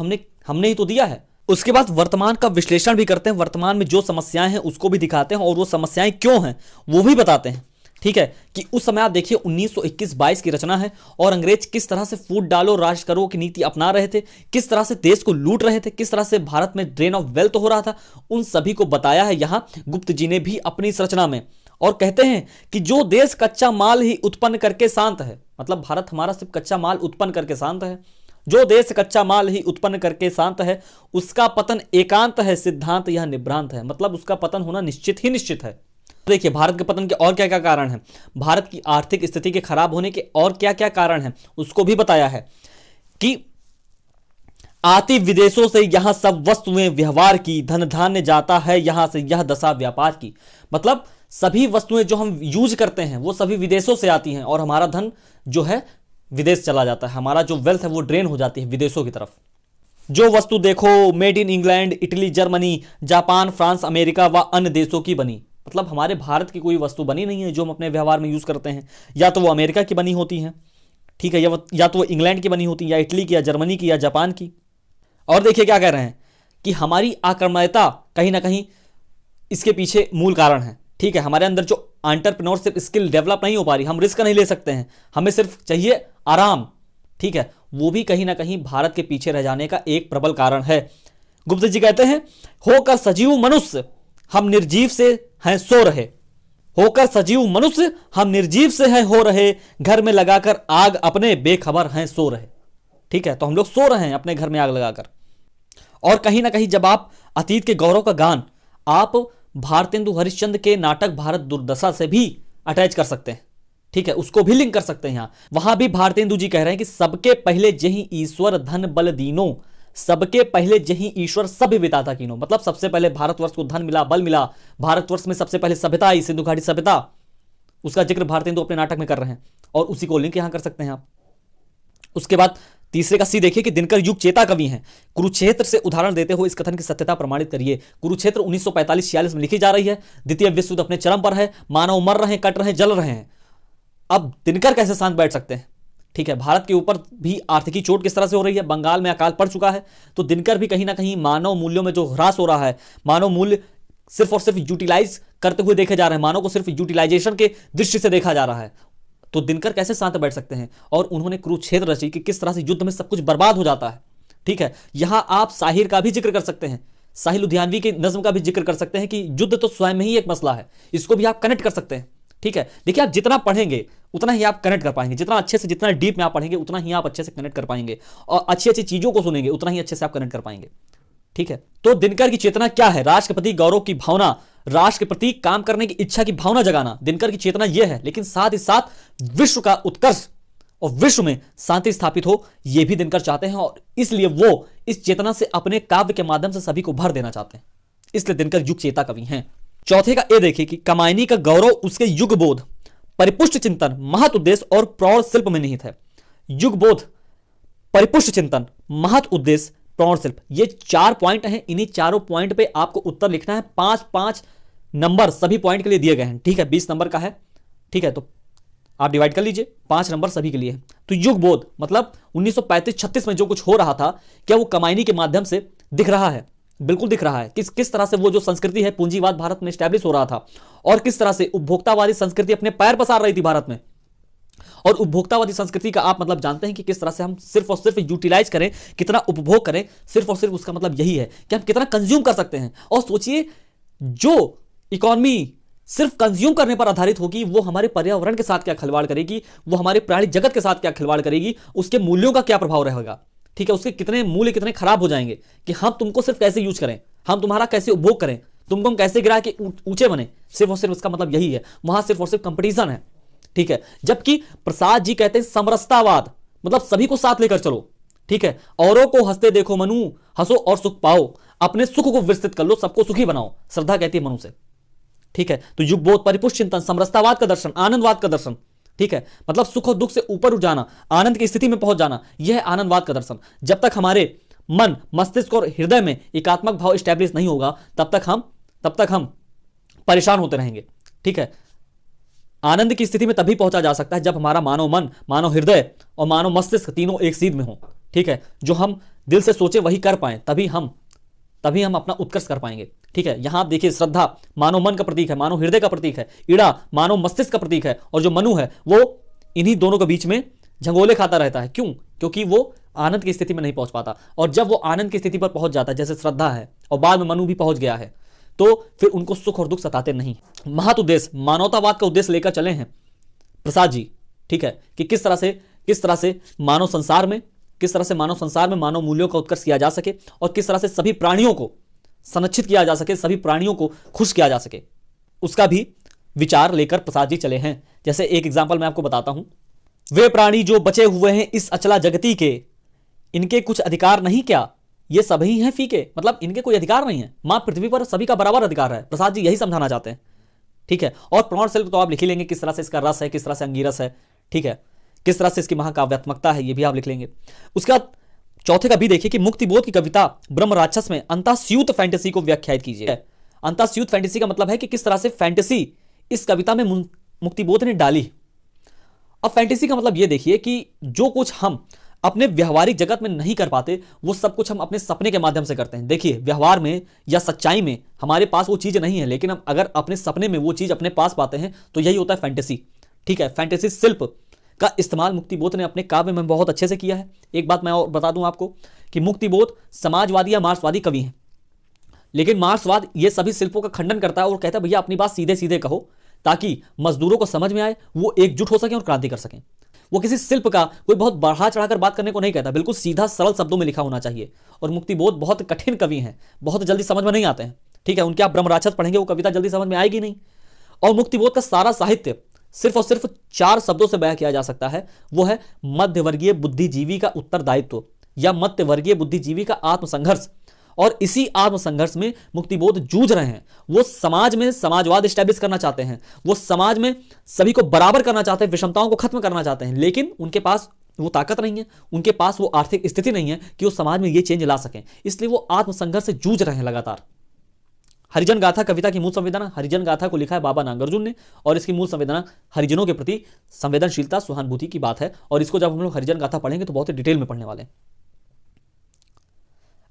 हमने ही तो दिया है। उसके बाद वर्तमान का विश्लेषण भी करते हैं, वर्तमान में जो समस्याएं हैं उसको भी दिखाते हैं और वो समस्याएं क्यों हैं वो भी बताते हैं। ठीक है, कि उस समय आप देखिए 1921-22 की रचना है और अंग्रेज किस तरह से फूट डालो राज करो की नीति अपना रहे थे, किस तरह से देश को लूट रहे थे, किस तरह से भारत में ड्रेन ऑफ वेल्थ हो रहा था, उन सभी को बताया है यहां गुप्त जी ने भी अपनी इस रचना में। और कहते हैं कि जो देश कच्चा माल ही उत्पन्न करके शांत है, मतलब भारत हमारा सिर्फ कच्चा माल उत्पन्न करके शांत है, जो देश कच्चा माल ही उत्पन्न करके शांत है उसका पतन एकांत है, सिद्धांत यह निभ्रांत है, मतलब उसका पतन होना निश्चित ही निश्चित है। देखिए भारत के पतन के और क्या क्या कारण हैं, भारत की आर्थिक स्थिति के खराब होने के और क्या क्या कारण हैं उसको भी बताया है कि आती विदेशों से यहां सब वस्तुएं व्यवहार की, धन धान्य जाता है यहां से यह दशा व्यापार की, मतलब सभी वस्तुएं जो हम यूज करते हैं वो सभी विदेशों से आती हैं और हमारा धन जो है विदेश चला जाता है, हमारा जो वेल्थ है वो ड्रेन हो जाती है विदेशों की तरफ। जो वस्तु देखो made in England, Italy, Germany, Japan, France, America व अन्य देशों की बनी, मतलब हमारे भारत की कोई वस्तु बनी नहीं है जो हम अपने व्यवहार में यूज करते हैं, या तो वो अमेरिका की बनी होती है, ठीक है, या तो वो इंग्लैंड की बनी होती है, या इटली की, या जर्मनी की, या जापान की। और देखिए क्या कह रहे हैं कि हमारी आक्रामकता कहीं ना कहीं इसके पीछे मूल कारण है। ठीक है, हमारे अंदर जो एंटरप्रेन्योरशिप स्किल डेवलप नहीं हो पा रही, हम रिस्क नहीं ले सकते हैं, हमें सिर्फ चाहिए आराम, ठीक है, वो भी कहीं ना कहीं भारत के पीछे रह जाने का एक प्रबल कारण है। गुप्त जी कहते हैं होकर सजीव मनुष्य हम निर्जीव से हैं सो रहे, होकर सजीव मनुष्य हम निर्जीव से हैं हो रहे, घर में लगाकर आग अपने बेखबर हैं सो रहे। ठीक है, तो हम लोग सो रहे हैं अपने घर में आग लगाकर। और कहीं ना कहीं जब आप अतीत के गौरव का गान आप भारतेंदु हरिश्चंद्र के नाटक भारत दुर्दशा से भी अटैच कर सकते हैं, ठीक है, उसको भी लिंक कर सकते हैं। यहां वहां भी भारतेंदु जी कह रहे हैं कि सबके पहले जही ईश्वर धन बल दीनो, सबके पहले जही ईश्वर सब विदाता कीनो, मतलब सबसे पहले भारतवर्ष को धन मिला, बल मिला, भारतवर्ष में सबसे पहले सभ्यता आई, सिंधु घाटी सभ्यता, उसका जिक्र भारतेंदु अपने नाटक में कर रहे हैं और उसी को लिंक यहां कर सकते हैं आप। उसके बाद तीसरे का सी देखिए कि दिनकर युग चेता कवि हैं, कुरुक्षेत्र से उदाहरण देते हुए इस कथन की सत्यता प्रमाणित करिए। कुरुक्षेत्र 1945-46 में लिखी जा रही है, द्वितीय विश्व युद्ध अपने चरम पर है, मानव मर रहे हैं, कट रहे हैं, जल रहे हैं। अब दिनकर कैसे शांत बैठ सकते हैं? ठीक है, भारत के ऊपर भी आर्थिकी चोट किस तरह से हो रही है, बंगाल में अकाल पड़ चुका है, तो दिनकर भी कहीं ना कहीं मानव मूल्यों में जो ह्रास हो रहा है, मानव मूल्य सिर्फ और सिर्फ यूटिलाइज करते हुए देखे जा रहे हैं, मानव को सिर्फ यूटिलाइजेशन के दृष्टि से देखा जा रहा है, तो दिनकर कैसे शांत बैठ सकते हैं? और उन्होंने कुरुक्षेत्र रची कि किस तरह से युद्ध में सब कुछ बर्बाद हो जाता है। ठीक है, यहां आप साहिर का भी जिक्र कर सकते हैं, साहिल लुधियानवी की नज्म का भी जिक्र कर सकते हैं कि युद्ध तो स्वयं में ही एक मसला है, इसको भी आप कनेक्ट कर सकते हैं। ठीक है, देखिए आप जितना पढ़ेंगे उतना ही आप कनेक्ट कर पाएंगे, जितना अच्छे से, जितना डीप में आप पढ़ेंगे उतना ही आप अच्छे से कनेक्ट कर पाएंगे, और अच्छी अच्छी चीजों को सुनेंगे उतना ही अच्छे से आप कनेक्ट कर पाएंगे। ठीक है, तो दिनकर की चेतना क्या है? राष्ट्र के प्रति गौरव की भावना, राष्ट्र के प्रति काम करने की इच्छा की भावना जगाना, दिनकर की चेतना यह है। लेकिन साथ ही साथ विश्व का उत्कर्ष और विश्व में शांति स्थापित हो, यह भी दिनकर चाहते हैं, और इसलिए वो इस चेतना से अपने काव्य के माध्यम से सभी को भर देना चाहते हैं, इसलिए दिनकर युग चेता कवि हैं। चौथे का ए देखिए कि कमायनी का गौरव उसके युग बोध, परिपुष्ट चिंतन, महत उद्देश्य और प्रौढ़ शिल्प में निहित है। युग बोध, परिपुष्ट चिंतन, महत उद्देश्य, प्रौढ़ शिल्प, ये 4 पॉइंट हैं। इन्हीं चारों पॉइंट पे आपको उत्तर लिखना है। 5-5 नंबर सभी पॉइंट के लिए दिए गए हैं। ठीक है, 20 नंबर का है। ठीक है, तो आप डिवाइड कर लीजिए, 5 नंबर सभी के लिए है। तो युग बोध मतलब 1935-36 में जो कुछ हो रहा था, क्या वो कमायनी के माध्यम से दिख रहा है? बिल्कुल दिख रहा है। किस तरह से वो जो संस्कृति है पूंजीवाद भारत में स्टैब्लिश हो रहा था, और किस तरह से उपभोक्तावादी संस्कृति अपने पैर पसार रही थी भारत में। और उपभोक्तावादी संस्कृति का आप मतलब जानते हैं कि किस तरह से हम सिर्फ और सिर्फ यूटिलाइज करें, कितना उपभोग करें, सिर्फ और सिर्फ उसका मतलब यही है कि हम कितना कंज्यूम कर सकते हैं। और सोचिए जो इकोनॉमी सिर्फ कंज्यूम करने पर आधारित होगी, वो हमारे पर्यावरण के साथ क्या खिलवाड़ करेगी, वो हमारे प्राणी जगत के साथ क्या खिलवाड़ करेगी, उसके मूल्यों का क्या प्रभाव रहेगा, ठीक है, उसके कितने मूल्य कितने खराब हो जाएंगे कि हम तुमको सिर्फ कैसे यूज करें, हम तुम्हारा कैसे उपभोग करें, तुमको हम कैसे गिरा के ऊंचे बने, सिर्फ और सिर्फ इसका मतलब यही है। वहां सिर्फ और सिर्फ कंपटीशन है, ठीक है। जबकि प्रसाद जी कहते हैं समरसतावाद, मतलब सभी को साथ लेकर चलो, ठीक है। औरों को हंसते देखो मनु, हंसो और सुख पाओ, अपने सुख को विस्तृत कर लो, सबको सुखी बनाओ, श्रद्धा कहती है मनु से, ठीक है। तो युग बोध, परिपुष्ट चिंतन, समरसतावाद का दर्शन, आनंदवाद का दर्शन, ठीक है, मतलब सुख और दुख से ऊपर उठ जाना, आनंद की स्थिति में पहुंच जाना, यह है आनंदवाद का दर्शन। जब तक हमारे मन, मस्तिष्क और हृदय में एकात्मक भाव स्टैब्लिश नहीं होगा, तब तक हम परेशान होते रहेंगे, ठीक है। आनंद की स्थिति में तभी पहुंचा जा सकता है जब हमारा मानव मन, मानव हृदय और मानव मस्तिष्क तीनों एक सीध में हो, ठीक है। जो हम दिल से सोचे वही कर पाए, तभी हम अपना उत्कर्ष कर पाएंगे, ठीक है। यहां आप देखिए, श्रद्धा मानव मन का प्रतीक है, मानव हृदय का प्रतीक है, ईड़ा मानव मस्तिष्क का प्रतीक है, और जो मनु है वो इन्हीं दोनों के बीच में झंगोले खाता रहता है। क्यों? क्योंकि वो आनंद की स्थिति में नहीं पहुंच पाता, और जब वो आनंद की स्थिति पर पहुंच जाता है, जैसे श्रद्धा है और बाद में मनु भी पहुंच गया है, तो फिर उनको सुख और दुख सताते नहीं। महत उद्देश्य, मानवतावाद का उद्देश्य लेकर चले हैं प्रसाद जी, ठीक है, कि किस तरह से मानव संसार में मानव मूल्यों का उत्कर्ष किया जा सके, और किस तरह से सभी प्राणियों को संरक्षित किया जा सके, सभी प्राणियों को खुश किया जा सके, उसका भी विचार लेकर प्रसाद जी चले हैं। जैसे एक एग्जाम्पल मैं आपको बताता हूं, वे प्राणी जो बचे हुए हैं इस अचला जगती के, इनके कुछ अधिकार नहीं क्या, ये सभी हैं फीके, मतलब इनके कोई अधिकार नहीं है, मां पृथ्वी पर सभी का बराबर अधिकार है। प्रसाद जी यही समझाना चाहते हैं, ठीक है। और प्रौढ़ शिल्प तो आप लिख ही लेंगे, किस तरह से इसका रस है, किस तरह से अंगीरस है, ठीक है, किस तरह से इसकी महाकाव्यात्मकता है, ये भी आप लिख लेंगे। उसके बाद चौथे का भी देखिए कि मुक्तिबोध की कविता ब्रह्म राक्षस में अंतःस्यूत फैंटेसी को व्याख्यायित कीजिए। अंतःस्यूत फैंटेसी का मतलब है कि किस तरह से फैंटेसी इस कविता में मुक्तिबोध ने डाली। अब फैंटेसी का मतलब यह देखिए कि जो कुछ हम अपने व्यवहारिक जगत में नहीं कर पाते, वो सब कुछ हम अपने सपने के माध्यम से करते हैं। देखिए, व्यवहार में या सच्चाई में हमारे पास वो चीज नहीं है, लेकिन हम अगर अपने सपने में वो चीज अपने पास पाते हैं, तो यही होता है फैंटेसी, ठीक है। फैंटेसी शिल्प का इस्तेमाल मुक्तिबोध ने अपने काव्य में बहुत अच्छे से किया है। एक बात मैं और बता दूं आपको कि मुक्तिबोध समाजवादी या मार्क्सवादी कवि हैं, लेकिन मार्क्सवाद ये सभी शिल्पों का खंडन करता है और कहता है भैया अपनी बात सीधे सीधे कहो, ताकि मजदूरों को समझ में आए, वो एकजुट हो सकें और क्रांति कर सकें। वो किसी शिल्प का कोई बहुत बढ़ा चढ़ाकर बात करने को नहीं कहता, बिल्कुल सीधा सरल शब्दों में लिखा होना चाहिए। और मुक्तिबोध बहुत कठिन कवि हैं, बहुत जल्दी समझ में नहीं आते हैं, ठीक है। उनके आप ब्रह्म राक्षस पढ़ेंगे, वो कविता जल्दी समझ में आएगी नहीं। और मुक्तिबोध का सारा साहित्य सिर्फ और सिर्फ 4 शब्दों से बयां किया जा सकता है, वो है मध्यवर्गीय बुद्धिजीवी का उत्तरदायित्व, या मध्यवर्गीय बुद्धिजीवी का आत्मसंघर्ष। और इसी आत्मसंघर्ष में मुक्तिबोध जूझ रहे हैं। वो समाज में समाजवाद स्टैब्लिश करना चाहते हैं, वो समाज में सभी को बराबर करना चाहते हैं, विषमताओं को खत्म करना चाहते हैं, लेकिन उनके पास वो ताकत नहीं है, उनके पास वो आर्थिक स्थिति नहीं है कि वो समाज में ये चेंज ला सकें। इसलिए वो आत्मसंघर्ष से जूझ रहे हैं लगातार। हरिजन गाथा कविता की मूल संवेदना, हरिजन गाथा को लिखा है बाबा नागार्जुन ने, और इसकी मूल संवेदना हरिजनों के प्रति संवेदनशीलता, सहानुभूति की बात है। और इसको जब हम लोग हरिजन गाथा पढ़ेंगे तो बहुत ही डिटेल में पढ़ने वाले हैं।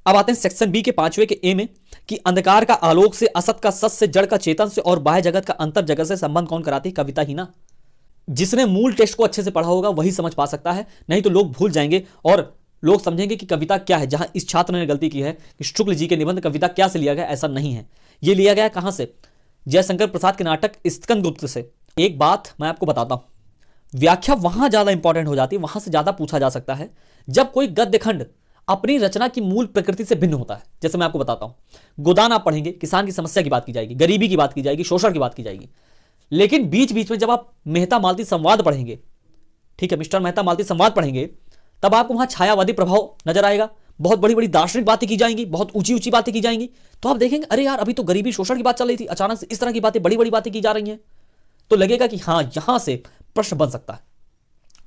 अब आते हैं सेक्शन बी के 5वें के ए में, कि अंधकार का आलोक से, असत का सत से, जड़ का चेतन से, और बाह्य जगत का अंतर जगत से संबंध कौन कराती है? कविता ही ना। जिसने मूल टेक्स्ट को अच्छे से पढ़ा होगा वही समझ पा सकता है, नहीं तो लोग भूल जाएंगे और लोग समझेंगे कि कविता क्या है। जहां इस छात्र ने गलती की है कि शुक्ल जी के निबंध कविता क्या से लिया गया, ऐसा नहीं है। यह लिया गया कहां से? जयशंकर प्रसाद के नाटक स्कंदगुप्त से। एक बात मैं आपको बताता हूं, व्याख्या वहां ज्यादा इंपॉर्टेंट हो जाती है, वहां से ज्यादा पूछा जा सकता है जब कोई गद्य खंड अपनी रचना की मूल प्रकृति से भिन्न होता है। जैसे मैं आपको बताता हूं, गोदान आप पढ़ेंगे, किसान की समस्या की बात की जाएगी, गरीबी की बात की जाएगी, शोषण की बात की जाएगी, लेकिन बीच बीच में जब आप मेहता मालती संवाद पढ़ेंगे, ठीक है, मिस्टर मेहता मालती संवाद पढ़ेंगे, तब आपको वहां छायावादी प्रभाव नजर आएगा। बहुत बड़ी बड़ी दार्शनिक बातें की जाएंगी, बहुत ऊंची ऊंची बातें की जाएंगी, तो आप देखेंगे अरे यार अभी तो गरीबी शोषण की बात चल रही थी, अचानक से इस तरह की बातें, बड़ी बड़ी बातें की जा रही हैं, तो लगेगा कि हाँ यहां से प्रश्न बन सकता है,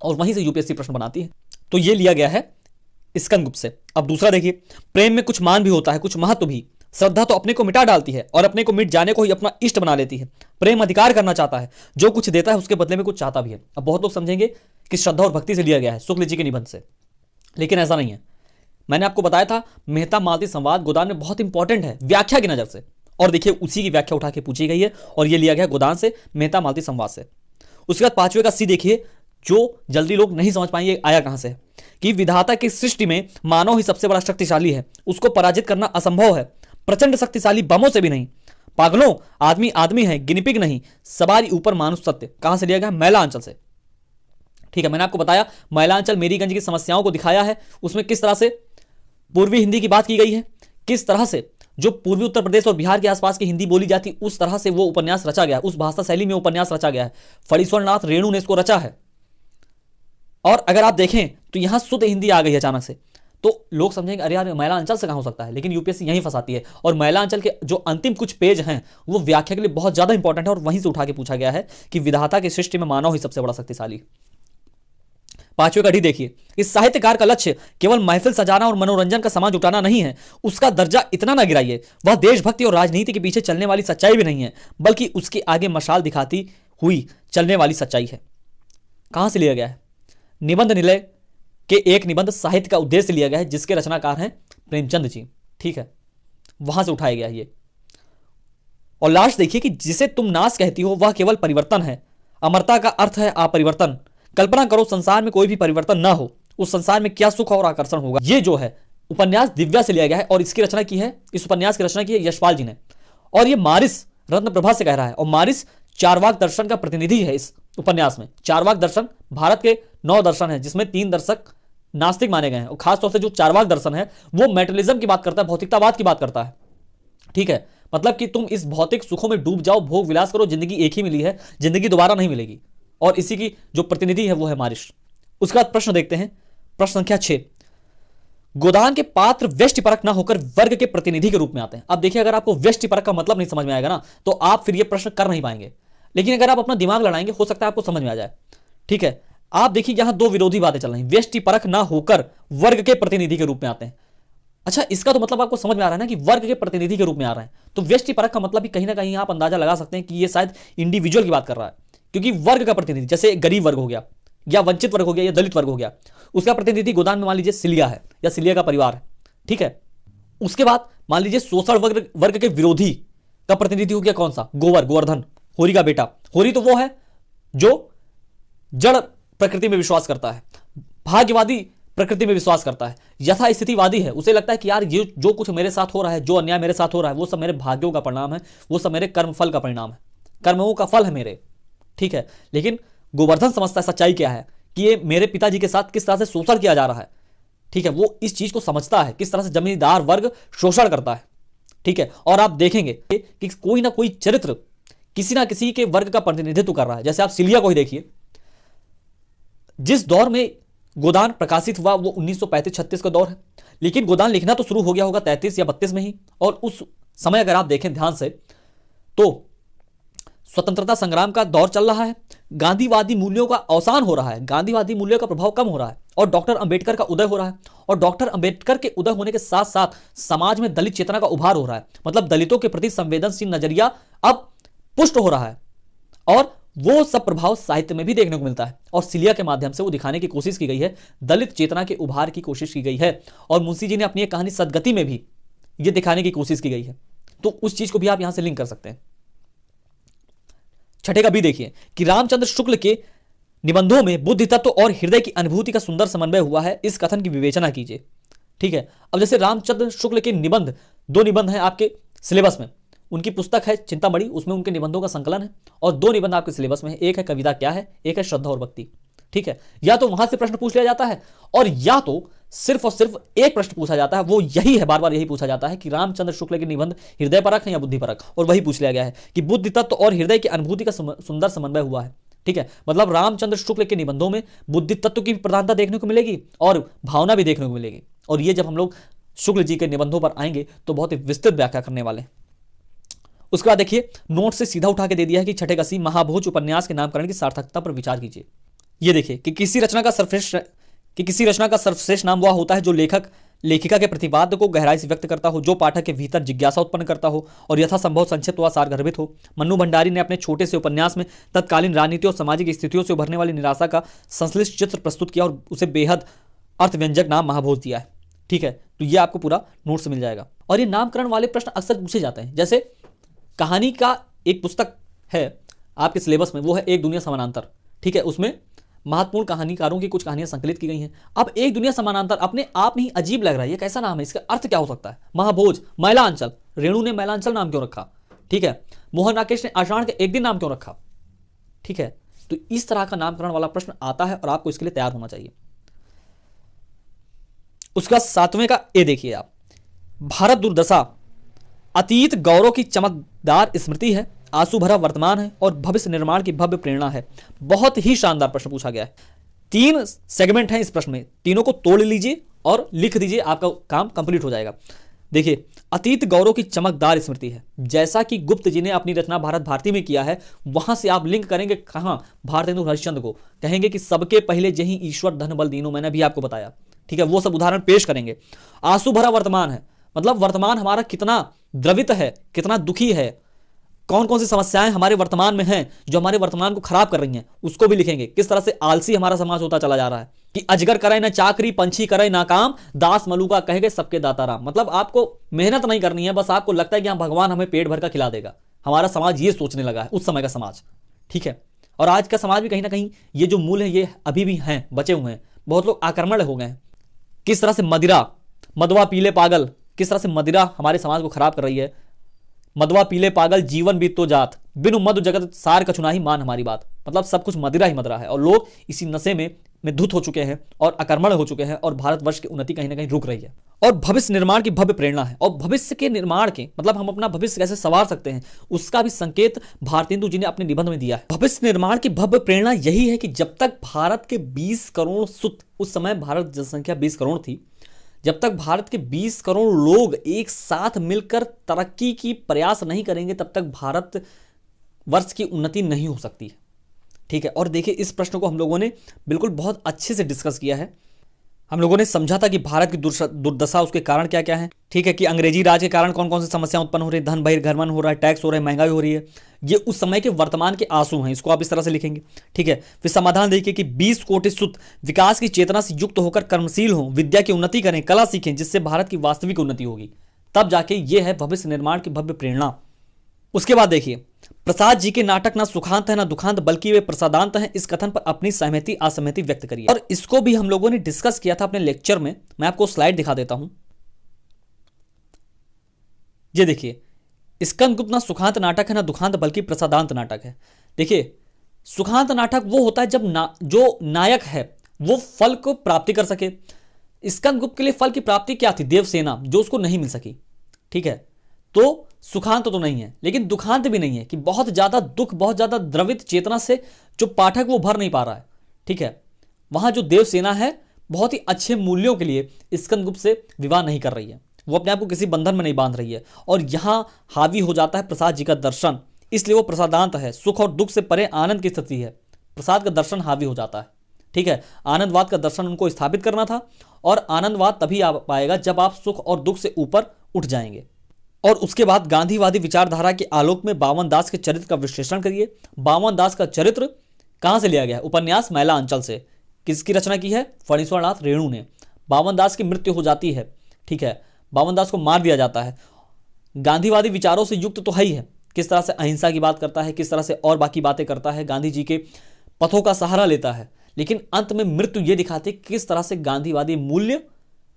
और वहीं से यूपीएससी प्रश्न बनाती है। तो ये लिया गया है स्कंदगुप्त से। अब दूसरा देखिए, प्रेम में कुछ मान भी होता है, कुछ महत्व भी। श्रद्धा तो अपने को मिटा डालती है और अपने को मिट जाने को ही अपना इष्ट बना लेती है। प्रेम अधिकार करना चाहता है, जो कुछ देता है उसके बदले में कुछ चाहता भी है। अब बहुत लोग समझेंगे कि श्रद्धा और भक्ति से लिया गया है, शुक्ल जी के निबंध से, लेकिन ऐसा नहीं है। मैंने आपको बताया था मेहता मालती संवाद गोदान में बहुत इंपॉर्टेंट है व्याख्या की नजर से, और देखिए उसी की व्याख्या उठा के पूछी गई है, और यह लिया गया गोदान से, मेहता मालती संवाद से। उसके बाद 5वें का सी देखिए, जो जल्दी लोग नहीं समझ पाएंगे आया कहां से, कि विधाता की सृष्टि में मानव ही सबसे बड़ा शक्तिशाली है, उसको पराजित करना असंभव है, प्रचंड शक्तिशाली बमों से भी नहीं, पागलों, आदमी आदमी है, गिनिपिग नहीं, सवारी ऊपर मानुष सत्य। कहां से लिया गया? मैलांचल से। ठीक है, मैंने आपको बताया मैलांचल मेरीगंज की समस्याओं को दिखाया है, उसमें किस तरह से पूर्वी हिंदी की बात की गई है, किस तरह से जो पूर्वी उत्तर प्रदेश और बिहार के आसपास की हिंदी बोली जाती उस तरह से वो उपन्यास रचा गया, उस भाषा शैली में उपन्यास रचा गया है। फणीश्वर नाथ रेणु ने इसको रचा है। और अगर आप देखें तो यहां शुद्ध हिंदी आ गई अचानक से, तो लोग समझेंगे अरे यार मैलांचल से कहां हो सकता है, लेकिन यूपीएससी यहीं फंसाती है। और मैलांचल के जो अंतिम कुछ पेज हैं वो व्याख्या के लिए बहुत ज्यादा इंपॉर्टेंट है, और वहीं से उठा के पूछा गया है कि विधाता की सृष्टि में मानव ही सबसे बड़ा शक्तिशाली। पांचवें का डी देखिए, इस साहित्यकार का लक्ष्य केवल महफिल सजाना और मनोरंजन का सामान जुटाना नहीं है, उसका दर्जा इतना ना गिराइए, वह देशभक्ति और राजनीति के पीछे चलने वाली सच्चाई भी नहीं है, बल्कि उसके आगे मशाल दिखाती हुई चलने वाली सच्चाई है। कहां से लिया गया है? निबंध निलय के एक निबंध साहित्य का उद्देश्य लिया गया है, जिसके रचनाकार हैं प्रेमचंद जी। ठीक है, वहां से उठाया गया है ये। और लास्ट देखिए कि जिसे तुम नाश कहती हो वह केवल परिवर्तन है, अमरता का अर्थ है अपरिवर्तन। कल्पना करो संसार में कोई भी परिवर्तन ना हो, उस संसार में क्या सुख और आकर्षण होगा। ये जो है उपन्यास दिव्या से लिया गया है, और इसकी रचना की है, इस उपन्यास की रचना की है यशपाल जी ने। और ये मारिस रत्न प्रभा से कह रहा है, और मारिस चारवाक दर्शन का प्रतिनिधि है इस उपन्यास में। चारवाक दर्शन भारत के 9 दर्शन है, जिसमें 3 दर्शक नास्तिक माने गए हैं, और खासतौर से जो चारवाक दर्शन है वो मेटेरियलिज्म की बात करता है, भौतिकतावाद की बात करता है। ठीक है, मतलब कि तुम इस भौतिक सुखों में डूब जाओ, भोग विलास करो, जिंदगी एक ही मिली है, जिंदगी दोबारा नहीं मिलेगी। और इसी की जो प्रतिनिधि है वो है मारिस। उसके बाद प्रश्न देखते हैं, प्रश्न संख्या 6। गोदान के पात्र व्यष्टिपरक ना होकर वर्ग के प्रतिनिधि के रूप में आते हैं। अब देखिए, अगर आपको व्यष्टिपरक का मतलब नहीं समझ में आएगा ना, तो आप फिर ये प्रश्न कर नहीं पाएंगे, लेकिन अगर आप अपना दिमाग लड़ाएंगे हो सकता है आपको समझ में आ जाए। ठीक है, आप देखिए यहां 2 विरोधी बातें चल रही। व्यष्टिपरक ना होकर वर्ग के प्रतिनिधि के रूप में आते हैं। अच्छा, इसका तो मतलब आपको समझ में आ रहा है ना कि वर्ग के प्रतिनिधि के रूप में आ रहे हैं, तो व्यष्टिपरक का मतलब भी कहीं ना कहीं आप अंदाजा लगा सकते हैं कि ये शायद इंडिविजुअल की बात कर रहा है, क्योंकि वर्ग का प्रतिनिधि जैसे गरीब वर्ग हो गया, या वंचित वर्ग हो गया, या दलित वर्ग हो गया, उसका प्रतिनिधि गोदान में मान लीजिए सिलिया है, या सिलिया का परिवार है। ठीक है, उसके बाद मान लीजिए शोषण वर्ग के विरोधी का प्रतिनिधि हो गया कौन सा? गोवर्धन, होरी का बेटा। होरी तो वो है जो जड़ प्रकृति में विश्वास करता है, भाग्यवादी प्रकृति में विश्वास करता है, यथा स्थितिवादी है, उसे लगता है कि यार ये जो कुछ मेरे साथ हो रहा है, जो अन्याय मेरे साथ हो रहा है, वो सब मेरे भाग्यों का परिणाम है, वो सब मेरे कर्म फल का परिणाम है, कर्मों का फल है मेरे। ठीक है, लेकिन गोवर्धन समझता है सच्चाई क्या है, कि ये मेरे पिताजी के साथ किस तरह से शोषण किया जा रहा है। ठीक है, वो इस चीज को समझता है, किस तरह से जमींदार वर्ग शोषण करता है। ठीक है, और आप देखेंगे कि कोई ना कोई चरित्र किसी ना किसी के वर्ग का प्रतिनिधित्व कर रहा है। जैसे आप सिलिया को ही देखिए, जिस दौर में गोदान प्रकाशित हुआ वो 1935-36 का दौर है, लेकिन गोदान लिखना तो शुरू हो गया होगा 33 या 32 में ही। और उस समय अगर आप देखें ध्यान से तो स्वतंत्रता संग्राम का दौर चल रहा है, गांधीवादी मूल्यों का अवसान हो रहा है, गांधीवादी मूल्यों का प्रभाव कम हो रहा है, और डॉक्टर अंबेडकर का उदय हो रहा है। और डॉक्टर अंबेडकर के उदय होने के साथ साथ समाज में दलित चेतना का उभार हो रहा है, मतलब दलितों के प्रति संवेदनशील नजरिया अब पुष्ट हो रहा है, और वो सब प्रभाव साहित्य में भी देखने को मिलता है। और सिलिया के माध्यम से वो दिखाने की कोशिश की गई है, दलित चेतना के उभार की कोशिश की गई है। और मुंशी जी ने अपनी कहानी सदगति में भी ये दिखाने की कोशिश की गई है, तो उस चीज को भी आप यहां से लिंक कर सकते हैं। छठे का भी देखिए कि रामचंद्र शुक्ल के निबंधों में बुद्धि तत्व और हृदय की अनुभूति का सुंदर समन्वय हुआ है, इस कथन की विवेचना कीजिए। ठीक है, अब जैसे रामचंद्र शुक्ल के निबंध, 2 निबंध हैं आपके सिलेबस में, उनकी पुस्तक है चिंतामणि, उसमें उनके निबंधों का संकलन है, और 2 निबंध आपके सिलेबस में है, एक है कविता क्या है, एक है श्रद्धा और भक्ति। ठीक है, या तो वहां से प्रश्न पूछ लिया जाता है, और या तो सिर्फ और सिर्फ एक प्रश्न पूछा जाता है, वो यही है, बार बार यही पूछा जाता है कि रामचंद्र शुक्ल के निबंध हृदय परक है या बुद्धि परक, और वही पूछ लिया गया है कि बुद्धि तत्व और हृदय की अनुभूति का सुंदर समन्वय हुआ है। ठीक है, मतलब रामचंद्र शुक्ल के निबंधों में बुद्धि तत्व की प्रधानता देखने को मिलेगी और भावना भी देखने को मिलेगी। और ये जब हम लोग शुक्ल जी के निबंधों पर आएंगे तो बहुत ही विस्तृत व्याख्या करने वाले हैं। उसके बाद देखिए नोट से सीधा उठा के दे दिया है कि छठे कसी महाभोज उपन्यास के नामकरण की सार्थकता पर विचार कीजिए। ये देखिए कि किसी रचना का सर्वश्रेष्ठ नाम वह होता है जो लेखक लेखिका के प्रतिपाद्य को गहराई से व्यक्त करता हो, जो पाठक के भीतर जिज्ञासा उत्पन्न करता हो और यथासंभव संक्षिप्त व सारगर्भित हो। मन्नू भंडारी ने अपने छोटे से उपन्यास में तत्कालीन राजनीति और सामाजिक स्थितियों से उभरने वाली निराशा का संश्लिष्ट चित्र प्रस्तुत किया और उसे बेहद अर्थव्यंजक नाम महाभोज दिया है। ठीक है, तो ये आपको पूरा नोट से मिल जाएगा। और ये नामकरण वाले प्रश्न अक्सर पूछे जाते हैं, जैसे कहानी का एक पुस्तक है आपके सिलेबस में, वो है एक दुनिया समानांतर। ठीक है, उसमें महत्वपूर्ण कहानीकारों की कुछ कहानियां संकलित की गई हैं। अब एक दुनिया समानांतर अपने आप में ही अजीब लग रहा है, ये कैसा नाम है, इसका अर्थ क्या हो सकता है? महाभोज, मैलांचल, रेणु ने मैलांचल नाम क्यों रखा? ठीक है, मोहन राकेश ने आषाढ़ के एक दिन नाम क्यों रखा? ठीक है, तो इस तरह का नामकरण वाला प्रश्न आता है और आपको इसके लिए तैयार होना चाहिए। उसका 7वें का ए देखिए आप, भारत दुर्दशा अतीत गौरव की चमकदार स्मृति है, आंसू भरा वर्तमान है और भविष्य निर्माण की भव्य प्रेरणा है। बहुत ही शानदार प्रश्न पूछा गया है। 3 सेगमेंट हैं इस प्रश्न में, तीनों को तोड़ लीजिए और लिख दीजिए, आपका काम कंप्लीट हो जाएगा। देखिए, अतीत गौरव की चमकदार स्मृति है, जैसा कि गुप्त जी ने अपनी रचना भारत भारती में किया है, वहां से आप लिंक करेंगे कहां? भारतेंदु हरिश्चंद्र को। कहेंगे कि सबके पहले जही ईश्वर धन बल दीनो, मैंने भी आपको बताया। ठीक है, वो सब उदाहरण पेश करेंगे। आंसू भरा वर्तमान है, मतलब वर्तमान हमारा कितना द्रवित है, कितना दुखी है, कौन कौन सी समस्याएं हमारे वर्तमान में हैं जो हमारे वर्तमान को खराब कर रही हैं, उसको भी लिखेंगे। किस तरह से आलसी हमारा समाज होता चला जा रहा है कि अजगर करे ना चाकरी, पंछी करे ना काम, दास मलुका कह गए सबके दाता राम। मतलब आपको मेहनत नहीं करनी है, बस आपको लगता है कि हाँ भगवान हमें पेट भर का खिला देगा। हमारा समाज ये सोचने लगा है, उस समय का समाज। ठीक है, और आज का समाज भी कहीं ना कहीं ये जो मूल है ये अभी भी हैं, बचे हुए हैं। बहुत लोग आक्रमण हो गए हैं। किस तरह से मदिरा, मदवा पीले पागल, किस तरह से मदिरा हमारे समाज को खराब कर रही है। मदवा पीले पागल जीवन बीत तो जात, बिनु मधु जगत सार कछुनाही मान हमारी बात। मतलब सब कुछ मदिरा ही मदिरा है और लोग इसी नशे में धुत हो चुके हैं और आक्रमण हो चुके हैं और भारतवर्ष की उन्नति कहीं ना कहीं रुक रही है। और भविष्य निर्माण की भव्य प्रेरणा है, और भविष्य के निर्माण के मतलब हम अपना भविष्य कैसे संवार सकते हैं उसका भी संकेत भारतेंदु जी ने अपने निबंध में दिया है। भविष्य निर्माण की भव्य प्रेरणा यही है कि जब तक भारत के 20 करोड़ सुत, उस समय भारत जनसंख्या 20 करोड़ थी, जब तक भारत के 20 करोड़ लोग एक साथ मिलकर तरक्की की प्रयास नहीं करेंगे तब तक भारत वर्ष की उन्नति नहीं हो सकती। ठीक है, और देखिए इस प्रश्न को हम लोगों ने बिल्कुल बहुत अच्छे से डिस्कस किया है। हम लोगों ने समझा था कि भारत की दुर्दशा, उसके कारण क्या क्या है। ठीक है, कि अंग्रेजी राज के कारण कौन कौन सी समस्याएं उत्पन्न हो रही है, धन बहिर्गमन हो रहा है, टैक्स हो रहा है, महंगाई हो रही है। ये उस समय के वर्तमान के आंसू हैं, इसको आप इस तरह से लिखेंगे। ठीक है, फिर समाधान देखिए कि 20 कोटि सुत विकास की चेतना से युक्त होकर कर्मशील हों, विद्या की उन्नति करें, कला सीखें, जिससे भारत की वास्तविक उन्नति होगी। तब जाके ये है भविष्य निर्माण की भव्य प्रेरणा। उसके बाद देखिए, प्रसाद जी के नाटक ना सुखांत है ना दुखांत बल्कि वे प्रसादांत हैं, इस कथन पर अपनी सहमति असहमति व्यक्त करिए। और इसको भी हम लोगों ने डिस्कस किया था अपने लेक्चर में, मैं आपको स्लाइड दिखा देता हूं। ये देखिए, स्कंदगुप्त ना सुखांत नाटक है ना दुखांत बल्कि प्रसादांत नाटक है। देखिए, सुखांत नाटक वो होता है जब जो नायक है वो फल को प्राप्ति कर सके। स्कंदगुप्त के लिए फल की प्राप्ति क्या थी? देवसेना, जो उसको नहीं मिल सकी। ठीक है, तो सुखांत तो नहीं है लेकिन दुखांत भी नहीं है कि बहुत ज्यादा दुख, बहुत ज्यादा द्रवित चेतना से जो पाठक वो भर नहीं पा रहा है। ठीक है, वहां जो देवसेना है बहुत ही अच्छे मूल्यों के लिए स्कंदगुप्त से विवाह नहीं कर रही है, वो अपने आप को किसी बंधन में नहीं बांध रही है, और यहां हावी हो जाता है प्रसाद जी का दर्शन, इसलिए वो प्रसादांत है। सुख और दुख से परे आनंद की स्थिति है, प्रसाद का दर्शन हावी हो जाता है। ठीक है, आनंदवाद का दर्शन उनको स्थापित करना था, और आनंदवाद तभी आ पाएगा जब आप सुख और दुख से ऊपर उठ जाएंगे। और उसके बाद गांधीवादी विचारधारा के आलोक में बावन दास के चरित्र का विश्लेषण करिए। बावन दास का चरित्र कहां से लिया गया है? उपन्यास मैला अंचल से। किसकी रचना की है? फणीश्वर नाथ रेणु ने। बावन दास की मृत्यु हो जाती है। ठीक है, बावन दास को मार दिया जाता है। गांधीवादी विचारों से युक्त तो है ही है, किस तरह से अहिंसा की बात करता है, किस तरह से और बाकी बातें करता है, गांधी जी के पथों का सहारा लेता है, लेकिन अंत में मृत्यु ये दिखाती किस तरह से गांधीवादी मूल्य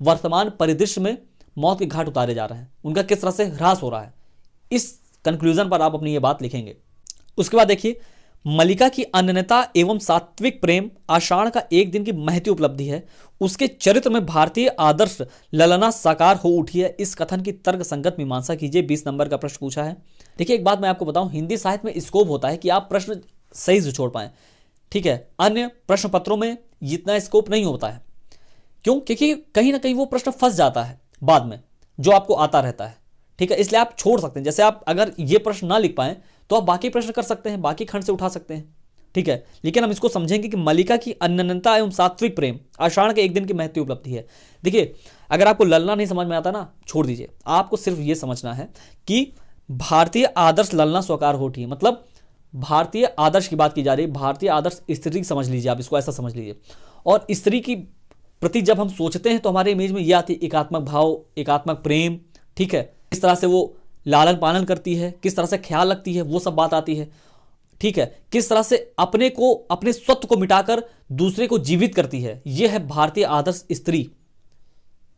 वर्तमान परिदृश्य में मौत के घाट उतारे जा रहे हैं, उनका किस तरह से ह्रास हो रहा है। इस कंक्लूजन पर आप अपनी ये बात लिखेंगे। उसके बाद देखिए, मल्लिका की अनन्यता एवं सात्विक प्रेम आषाढ़ का एक दिन की महती उपलब्धि है, उसके चरित्र में भारतीय आदर्श ललना साकार हो उठी है, इस कथन की तर्क संगत मीमांसा कीजिए। 20 नंबर का प्रश्न पूछा है। देखिए, एक बात मैं आपको बताऊं, हिंदी साहित्य में स्कोप होता है कि आप प्रश्न सही से छोड़ पाए। ठीक है, अन्य प्रश्न पत्रों में इतना स्कोप नहीं होता है। क्यों? क्योंकि कहीं ना कहीं वो प्रश्न फंस जाता है बाद में, जो आपको आता रहता है। ठीक है, इसलिए आप छोड़ सकते हैं। जैसे आप अगर ये प्रश्न ना लिख पाए तो आप बाकी प्रश्न कर सकते हैं, बाकी खंड से उठा सकते हैं। ठीक है, लेकिन हम इसको समझेंगे कि मल्लिका की अनन्यता एवं सात्विक प्रेम आषाढ़ के एक दिन की महती उपलब्धि है। देखिए, अगर आपको ललना नहीं समझ में आता ना, छोड़ दीजिए। आपको सिर्फ ये समझना है कि भारतीय आदर्श ललना स्वीकार हो उठी है, मतलब भारतीय आदर्श की बात की जा रही है। भारतीय आदर्श स्त्री समझ लीजिए, आप इसको ऐसा समझ लीजिए। और स्त्री की प्रति जब हम सोचते हैं तो हमारे इमेज में यह आती है एकात्मक भाव, एकात्मक प्रेम। ठीक है, किस तरह से वो लालन पालन करती है, किस तरह से ख्याल रखती है, वो सब बात आती है। ठीक है, किस तरह से अपने को, अपने स्वत्व को मिटाकर दूसरे को जीवित करती है, यह है भारतीय आदर्श स्त्री।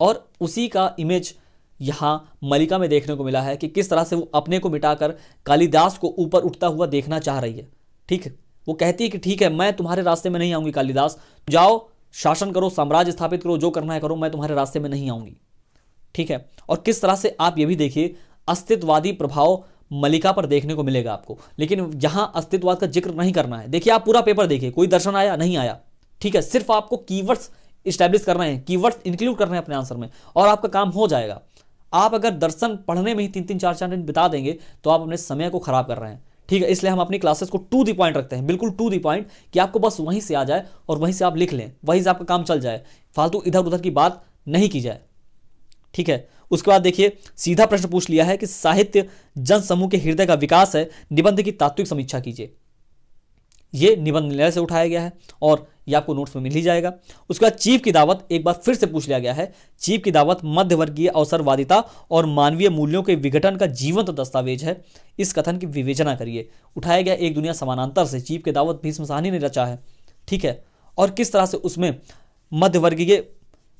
और उसी का इमेज यहाँ मलिका में देखने को मिला है कि किस तरह से वो अपने को मिटाकर कालिदास को ऊपर उठता हुआ देखना चाह रही है। ठीक है, वो कहती है कि ठीक है, मैं तुम्हारे रास्ते में नहीं आऊंगी कालिदास, जाओ शासन करो, साम्राज्य स्थापित करो, जो करना है करो, मैं तुम्हारे रास्ते में नहीं आऊंगी। ठीक है, और किस तरह से आप ये भी देखिए अस्तित्ववादी प्रभाव मलिका पर देखने को मिलेगा आपको, लेकिन यहां अस्तित्ववाद का जिक्र नहीं करना है। देखिए आप पूरा पेपर देखिए, कोई दर्शन आया नहीं आया, ठीक है, सिर्फ आपको कीवर्ड्स इस्टेब्लिश करना है, कीवर्ड्स इंक्लूड करने हैं अपने आंसर में और आपका काम हो जाएगा। आप अगर दर्शन पढ़ने में ही 3-3 4-4 दिन बिता देंगे तो आप अपने समय को खराब कर रहे हैं। ठीक है, इसलिए हम अपनी क्लासेस को टू द पॉइंट रखते हैं, बिल्कुल टू द पॉइंट, कि आपको बस वहीं से आ जाए और वहीं से आप लिख लें, वहीं से आपका काम चल जाए, फालतू इधर उधर की बात नहीं की जाए। ठीक है, उसके बाद देखिए सीधा प्रश्न पूछ लिया है कि साहित्य जन समूह के हृदय का विकास है, निबंध की तात्विक समीक्षा कीजिए। ये निबंध निलय से उठाया गया है और ये आपको नोट्स में मिल ही जाएगा। उसके बाद चीफ की दावत एक बार फिर से पूछ लिया गया है। चीफ की दावत मध्यवर्गीय अवसरवादिता और मानवीय मूल्यों के विघटन का जीवंत दस्तावेज है, इस कथन की विवेचना करिए। उठाया गया एक दुनिया समानांतर से, चीफ की दावत भीष्म साहनी ने रचा है। ठीक है, और किस तरह से उसमें मध्यवर्गीय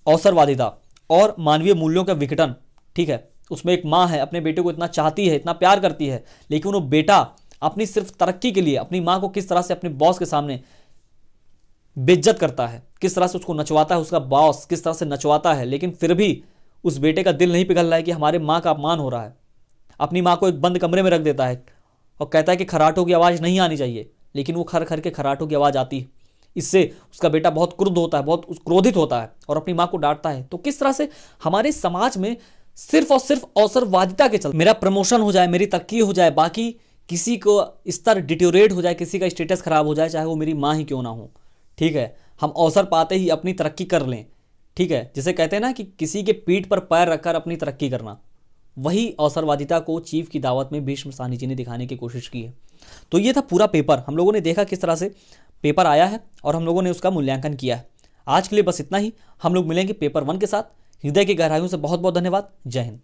अवसरवादिता और मानवीय मूल्यों का विघटन, ठीक है, उसमें एक माँ है, अपने बेटे को इतना चाहती है, इतना प्यार करती है, लेकिन वो बेटा अपनी सिर्फ तरक्की के लिए अपनी माँ को किस तरह से अपने बॉस के सामने बेइज्जत करता है, किस तरह से उसको नचवाता है, उसका बॉस किस तरह से नचवाता है, लेकिन फिर भी उस बेटे का दिल नहीं पिघल रहा है कि हमारे माँ का अपमान हो रहा है। अपनी माँ को एक बंद कमरे में रख देता है और कहता है कि खराटों की आवाज़ नहीं आनी चाहिए, लेकिन वो खर खर के खराटों की आवाज़ आती है। इससे उसका बेटा बहुत क्रुद्ध होता है, बहुत क्रोधित होता है और अपनी माँ को डांटता है। तो किस तरह से हमारे समाज में सिर्फ और सिर्फ अवसरवादिता के चलते मेरा प्रमोशन हो जाए, मेरी तरक्की हो जाए, बाकी किसी को स्तर डिटोरेट हो जाए, किसी का स्टेटस खराब हो जाए, चाहे वो मेरी माँ ही क्यों ना हो। ठीक है, हम अवसर पाते ही अपनी तरक्की कर लें। ठीक है, जिसे कहते हैं ना कि किसी के पीठ पर पैर रखकर अपनी तरक्की करना, वही अवसरवादिता को चीफ की दावत में भीष्म साहनी जी ने दिखाने की कोशिश की है। तो ये था पूरा पेपर, हम लोगों ने देखा किस तरह से पेपर आया है और हम लोगों ने उसका मूल्यांकन किया है। आज के लिए बस इतना ही, हम लोग मिलेंगे पेपर 1 के साथ। हृदय की गहराइयों से बहुत बहुत धन्यवाद। जय हिंद।